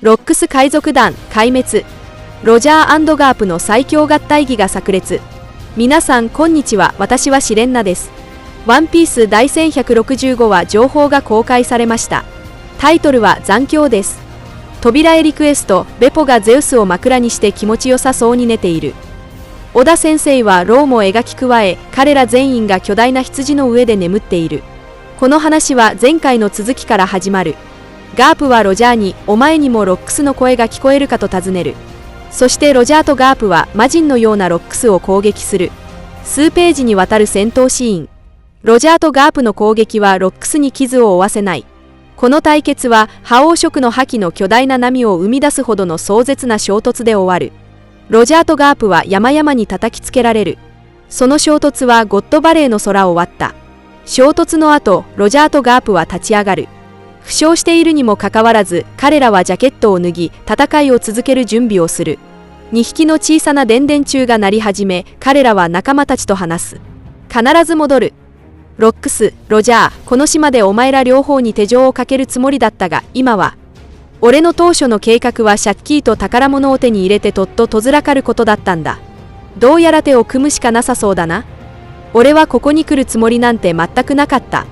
ロックス海賊団壊滅。ロジャー&ガープの最強合体技が炸裂。皆さんこんにちは、私はシレンナです。ワンピース第1165話情報が公開されました。タイトルは残響です。扉へリクエスト、ベポがゼウスを枕にして気持ちよさそうに寝ている。小田先生はローも描き加え、彼ら全員が巨大な羊の上で眠っている。この話は前回の続きから始まる。ガープはロジャーに、お前にもロックスの声が聞こえるかと尋ねる。そしてロジャーとガープは魔人のようなロックスを攻撃する。数ページにわたる戦闘シーン。ロジャーとガープの攻撃はロックスに傷を負わせない。この対決は覇王色の覇気の巨大な波を生み出すほどの壮絶な衝突で終わる。ロジャーとガープは山々に叩きつけられる。その衝突はゴッドバレーの空を割った。衝突の後、ロジャーとガープは立ち上がる。負傷しているにもかかわらず、彼らはジャケットを脱ぎ、戦いを続ける準備をする。2匹の小さな電電柱が鳴り始め、彼らは仲間たちと話す。必ず戻る。ロックス、ロジャー、この島でお前ら両方に手錠をかけるつもりだったが、今は。俺の当初の計画はシャッキーと宝物を手に入れてとっととずらかることだったんだ。どうやら手を組むしかなさそうだな。俺はここに来るつもりなんて全くなかった。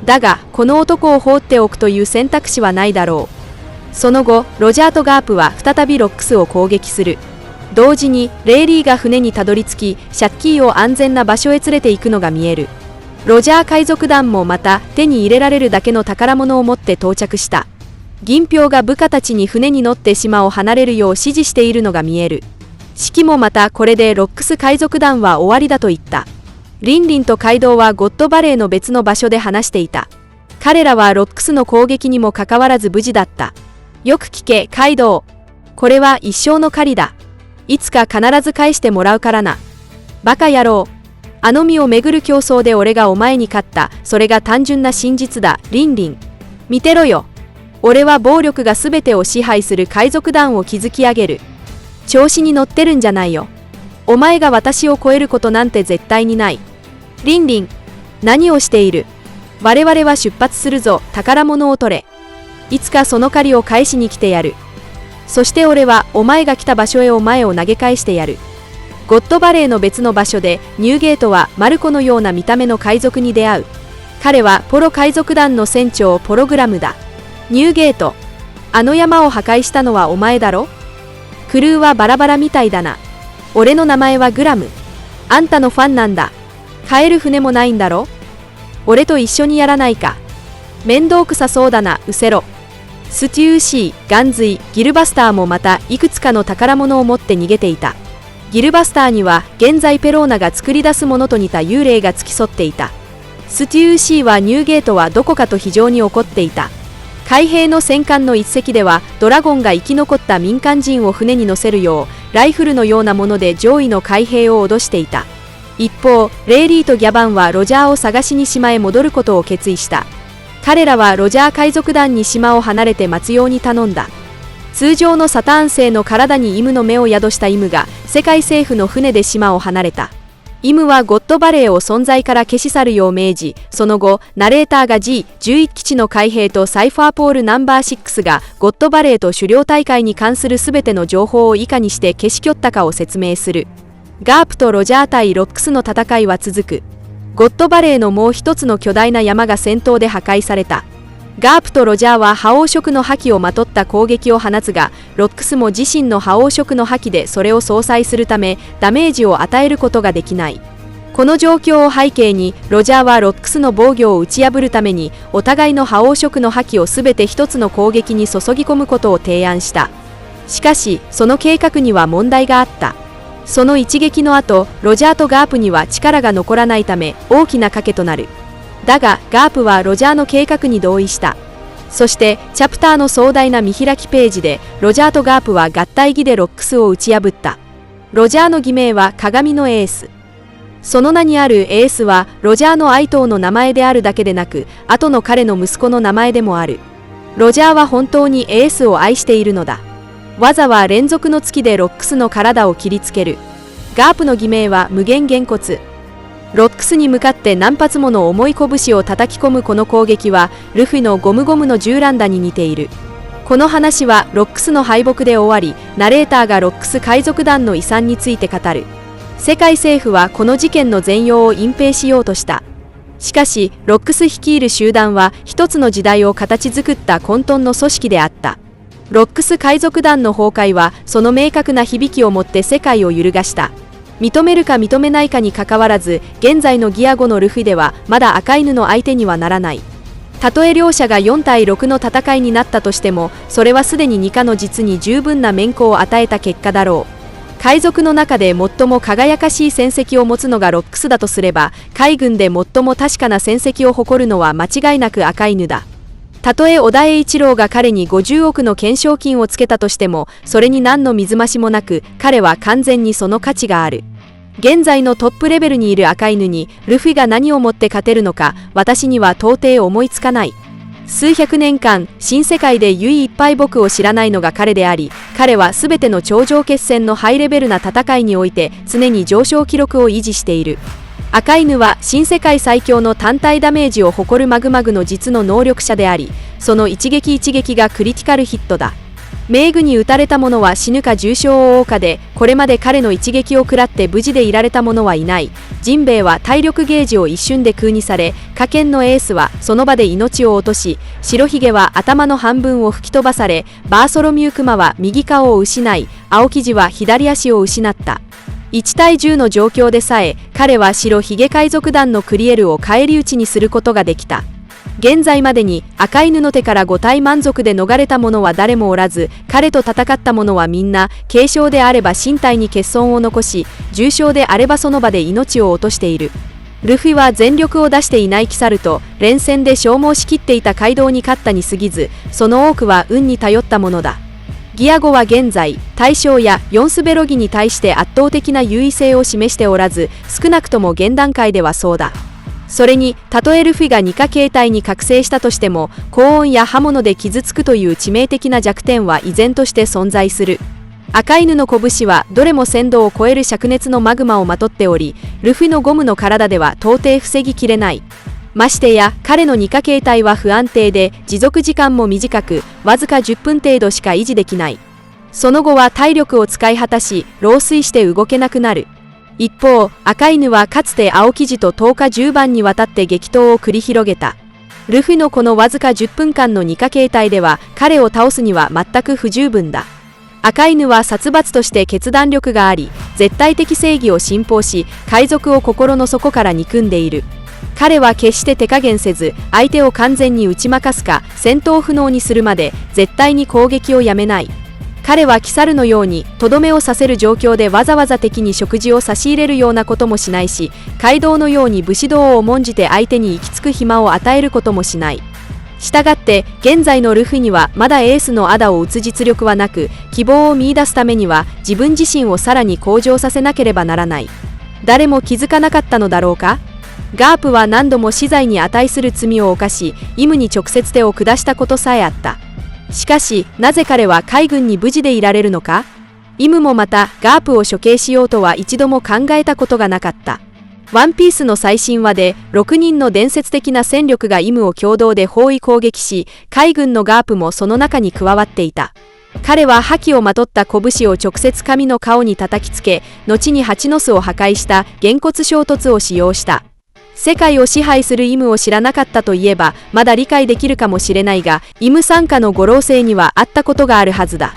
だが、この男を放っておくという選択肢はないだろう。その後、ロジャーとガープは再びロックスを攻撃する。同時に、レイリーが船にたどり着き、シャッキーを安全な場所へ連れて行くのが見える。ロジャー海賊団もまた、手に入れられるだけの宝物を持って到着した。銀票が部下たちに船に乗って島を離れるよう指示しているのが見える。シキもまたこれでロックス海賊団は終わりだと言った。リンリンとカイドウはゴッドバレーの別の場所で話していた。彼らはロックスの攻撃にもかかわらず無事だった。よく聞け、カイドウ。これは一生の狩りだ。いつか必ず返してもらうからな。バカ野郎。あの実をめぐる競争で俺がお前に勝った。それが単純な真実だ、リンリン。見てろよ。俺は暴力が全てを支配する海賊団を築き上げる。調子に乗ってるんじゃないよ。お前が私を超えることなんて絶対にない。リンリン、何をしている？我々は出発するぞ、宝物を取れ。いつかその借りを返しに来てやる。そして俺はお前が来た場所へお前を投げ返してやる。ゴッドバレーの別の場所でニューゲートはマルコのような見た目の海賊に出会う。彼はポロ海賊団の船長ポログラムだ。ニューゲート、あの山を破壊したのはお前だろ？クルーはバラバラみたいだな。俺の名前はグラム。あんたのファンなんだ。帰る船もないんだろ？俺と一緒にやらないか。面倒くさそうだな、うせろ。ステューシー、ガンズイ、ギルバスターもまたいくつかの宝物を持って逃げていた。ギルバスターには現在ペローナが作り出すものと似た幽霊が付き添っていた。ステューシーはニューゲートはどこかと非常に怒っていた。海兵の戦艦の一隻ではドラゴンが生き残った民間人を船に乗せるようライフルのようなもので上位の海兵を脅していた。一方、レイリーとギャバンはロジャーを探しに島へ戻ることを決意した。彼らはロジャー海賊団に島を離れて待つように頼んだ。通常のサターン星の体にイムの目を宿したイムが世界政府の船で島を離れた。イムはゴッドバレーを存在から消し去るよう命じ、その後、ナレーターが G11 基地の海兵とサイファーポールナンバー6がゴッドバレーと狩猟大会に関するすべての情報をいかにして消し去ったかを説明する。ガープとロジャー対ロックスの戦いは続く。ゴッドバレーのもう一つの巨大な山が戦闘で破壊された。ガープとロジャーは覇王色の覇気をまとった攻撃を放つが、ロックスも自身の覇王色の覇気でそれを相殺するためダメージを与えることができない。この状況を背景に、ロジャーはロックスの防御を打ち破るためにお互いの覇王色の覇気を全て一つの攻撃に注ぎ込むことを提案した。しかし、その計画には問題があった。その一撃の後、ロジャーとガープには力が残らないため大きな賭けとなる。だが、ガープはロジャーの計画に同意した。そして、チャプターの壮大な見開きページで、ロジャーとガープは合体技でロックスを打ち破った。ロジャーの偽名は鏡のエース。その名にあるエースは、ロジャーの愛刀の名前であるだけでなく、後の彼の息子の名前でもある。ロジャーは本当にエースを愛しているのだ。技は連続の突きでロックスの体を切りつける。ガープの偽名は無限げんこつ。ロックスに向かって何発もの重い拳を叩き込むこの攻撃はルフィのゴムゴムの銃乱打に似ている。この話はロックスの敗北で終わり、ナレーターがロックス海賊団の遺産について語る。世界政府はこの事件の全容を隠蔽しようとした。しかしロックス率いる集団は一つの時代を形作った混沌の組織であった。ロックス海賊団の崩壊はその明確な響きをもって世界を揺るがした。認めるか認めないかにかかわらず、現在のギア5のルフィではまだ赤犬の相手にはならない。たとえ両者が4対6の戦いになったとしても、それはすでに2課の実に十分な面子を与えた結果だろう。海賊の中で最も輝かしい戦績を持つのがロックスだとすれば、海軍で最も確かな戦績を誇るのは間違いなく赤犬だ。たとえ小田栄一郎が彼に50億の懸賞金をつけたとしても、それに何の水増しもなく、彼は完全にその価値がある。現在のトップレベルにいる赤犬にルフィが何をもって勝てるのか、私には到底思いつかない。数百年間新世界で唯一敗北を知らないのが彼であり、彼は全ての頂上決戦のハイレベルな戦いにおいて常に上昇記録を維持している。赤犬は新世界最強の単体ダメージを誇るマグマグの実の能力者であり、その一撃一撃がクリティカルヒットだ。メイグに撃たれた者は死ぬか重傷を負うかで、これまで彼の一撃を食らって無事でいられた者はいない。ジンベエは体力ゲージを一瞬で空にされ、下剣のエースはその場で命を落とし、白ひげは頭の半分を吹き飛ばされ、バーソロミュークマは右顔を失い、青生地は左足を失った。1対10の状況でさえ、彼は白ひげ海賊団のクリエルを返り討ちにすることができた。現在までに赤犬の手から5体満足で逃れた者は誰もおらず、彼と戦った者はみんな軽傷であれば身体に欠損を残し、重傷であればその場で命を落としている。ルフィは全力を出していないキサルと連戦で消耗しきっていた街道に勝ったに過ぎず、その多くは運に頼ったものだ。ギア5は現在大将やヨンスベロギに対して圧倒的な優位性を示しておらず、少なくとも現段階ではそうだ。それに、たとえルフィが2課形態に覚醒したとしても、高温や刃物で傷つくという致命的な弱点は依然として存在する。赤犬の拳はどれも1000度を超える灼熱のマグマをまとっており、ルフィのゴムの体では到底防ぎきれない。ましてや彼の2課形態は不安定で、持続時間も短く、わずか10分程度しか維持できない。その後は体力を使い果たし、老衰して動けなくなる。一方、赤犬はかつて青生地と10日10番にわたって激闘を繰り広げた。ルフィのこのわずか10分間の2課形態では彼を倒すには全く不十分だ。赤犬は殺伐として決断力があり、絶対的正義を信奉し、海賊を心の底から憎んでいる。彼は決して手加減せず、相手を完全に打ち負かすか戦闘不能にするまで絶対に攻撃をやめない。彼はキサルのようにとどめを刺せる状況でわざわざ敵に食事を差し入れるようなこともしないし、街道のように武士道を重んじて相手に行き着く暇を与えることもしない。したがって現在のルフィにはまだエースのアダを打つ実力はなく、希望を見出すためには自分自身をさらに向上させなければならない。誰も気づかなかったのだろうか。ガープは何度も死罪に値する罪を犯し、イムに直接手を下したことさえあった。しかしなぜ彼は海軍に無事でいられるのか。イムもまたガープを処刑しようとは一度も考えたことがなかった。ワンピースの最新話で6人の伝説的な戦力がイムを共同で包囲攻撃し、海軍のガープもその中に加わっていた。彼は覇気をまとった拳を直接神の顔に叩きつけ、後に蜂の巣を破壊したげんこつ衝突を使用した。世界を支配するイムを知らなかったといえばまだ理解できるかもしれないが、イム傘下の五老星には会ったことがあるはずだ。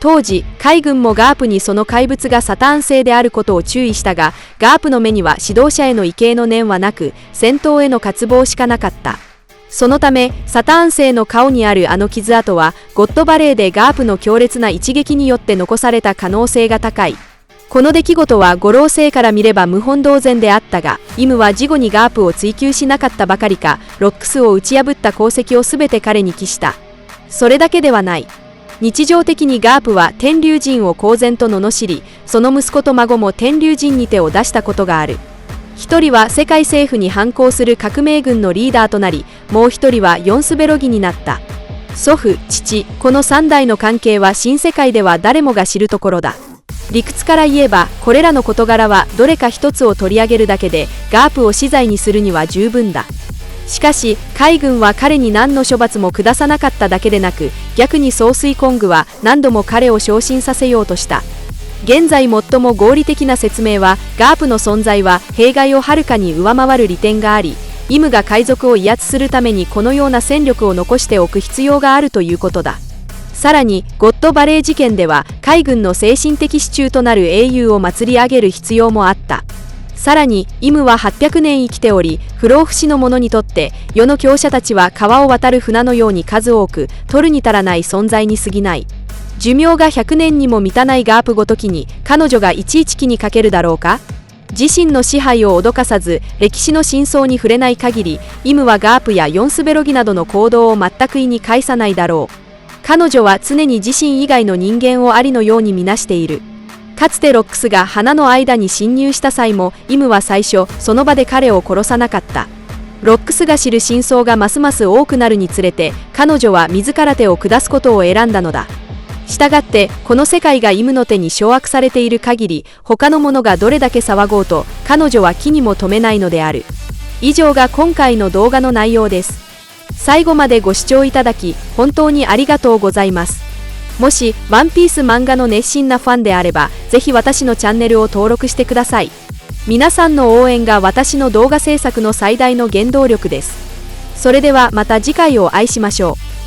当時海軍もガープにその怪物がサターン星であることを注意したが、ガープの目には指導者への畏敬の念はなく、戦闘への渇望しかなかった。そのためサターン星の顔にあるあの傷跡はゴッドバレーでガープの強烈な一撃によって残された可能性が高い。この出来事は五老星から見れば無本同然であったが、イムは事後にガープを追求しなかったばかりか、ロックスを打ち破った功績をすべて彼に帰した。それだけではない。日常的にガープは天龍人を公然と罵り、その息子と孫も天龍人に手を出したことがある。一人は世界政府に反抗する革命軍のリーダーとなり、もう一人はヨンスベロギになった。祖父、父、この3代の関係は新世界では誰もが知るところだ。理屈から言えばこれらの事柄はどれか一つを取り上げるだけでガープを死罪にするには十分だ。しかし海軍は彼に何の処罰も下さなかっただけでなく、逆に総帥コングは何度も彼を昇進させようとした。現在最も合理的な説明は、ガープの存在は弊害をはるかに上回る利点があり、イムが海賊を威圧するためにこのような戦力を残しておく必要があるということだ。さらにゴッドバレー事件では海軍の精神的支柱となる英雄を祭り上げる必要もあった。さらにイムは800年生きており、不老不死の者にとって世の強者たちは川を渡る船のように数多く取るに足らない存在に過ぎない。寿命が100年にも満たないガープごときに彼女がいちいち気にかけるだろうか。自身の支配を脅かさず歴史の真相に触れない限り、イムはガープやヨンスベロギなどの行動を全く意に介さないだろう。彼女は常に自身以外の人間をありのように見なしている。かつてロックスが花の間に侵入した際も、イムは最初その場で彼を殺さなかった。ロックスが知る真相がますます多くなるにつれて、彼女は自ら手を下すことを選んだのだ。したがってこの世界がイムの手に掌握されている限り、他の者がどれだけ騒ごうと彼女は気にも留めないのである。以上が今回の動画の内容です。最後までご視聴いただき本当にありがとうございます。もしワンピース漫画の熱心なファンであれば、ぜひ私のチャンネルを登録してください。皆さんの応援が私の動画制作の最大の原動力です。それではまた次回をお会いしましょう。